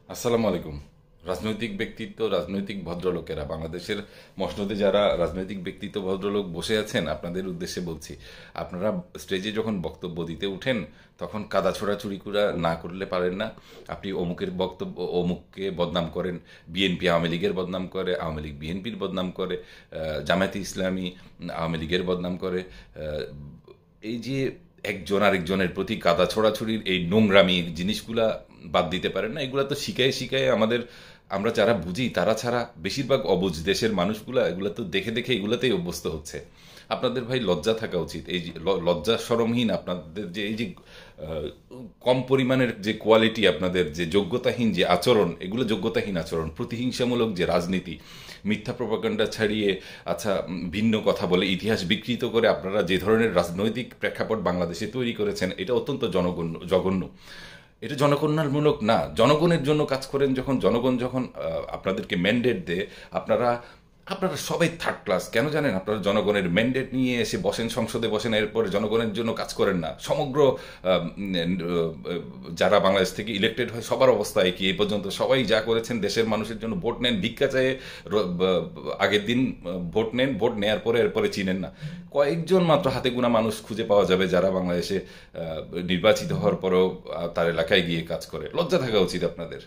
আসসালামু আলাইকুম। রাজনৈতিক ব্যক্তিত্ব, রাজনৈতিক ভদ্রলোকেরা, বাংলাদেশের মসনদে যারা রাজনৈতিক ব্যক্তিত্ব ভদ্রলোক বসে আছেন, আপনাদের উদ্দেশ্যে বলছি, আপনারা স্টেজে যখন বক্তব্য দিতে উঠেন তখন কাদা ছোড়াছুড়ি করা না করলে পারেন না। আপনি অমুকের বক্তব্য, অমুককে বদনাম করেন, বিএনপি আওয়ামী লীগের বদনাম করে, আওয়ামী লীগ বিএনপির বদনাম করে, জামায়াতে ইসলামী আওয়ামী লীগের বদনাম করে। এই যে একজন আরেকজনের প্রতি কাদা ছোড়াছুড়ির এই নোংরামি জিনিসগুলা বাদ দিতে পারেন না। এগুলা তো শিখায় শিখায় আমাদের, আমরা যারা বুঝি তারা ছাড়া বেশিরভাগ অবুঝ দেশের মানুষগুলা এগুলা তো দেখে দেখে এগুলাতেই অভ্যস্ত হচ্ছে। আপনাদের ভাই লজ্জা থাকা উচিত। এই যে লজ্জা শরমহীন আপনাদের যে এই যে কম পরিমাণের যে কোয়ালিটি, আপনাদের যে যোগ্যতাহীন যে আচরণ, এগুলো যোগ্যতাহীন আচরণ, প্রতিহিংসামূলক যে রাজনীতি, মিথ্যা প্রপাগান্ডা ছাড়িয়ে, আচ্ছা, ভিন্ন কথা বলে ইতিহাস বিকৃত করে আপনারা যে ধরনের রাজনৈতিক প্রেক্ষাপট বাংলাদেশে তৈরি করেছেন, এটা অত্যন্ত জঘন্য। এটা জনকল্যাণমূলক না। জনগণের জন্য কাজ করেন যখন, জনগণ যখন আপনাদেরকে ম্যান্ডেট দেয়, আপনারা আপনারা সবাই থার্ড ক্লাস। কেন জানেন? আপনারা জনগণের ম্যান্ডেট নিয়ে এসে বসেন, সংসদে বসেন, এরপরে জনগণের জন্য কাজ করেন না। সমগ্র যারা বাংলাদেশ থেকে ইলেক্টেড হয় সবার অবস্থা একই। এই পর্যন্ত সবাই যা করেছেন, দেশের মানুষের জন্য ভোট নেন, ভিক্ষা চায়ে আগের দিন ভোট নেন, ভোট নেওয়ার পরে এরপরে চিনেন না। কয়েকজন মাত্র হাতে গোনা মানুষ খুঁজে পাওয়া যাবে যারা বাংলাদেশে নির্বাচিত হওয়ার পরেও তার এলাকায় গিয়ে কাজ করে। লজ্জা থাকা উচিত আপনাদের।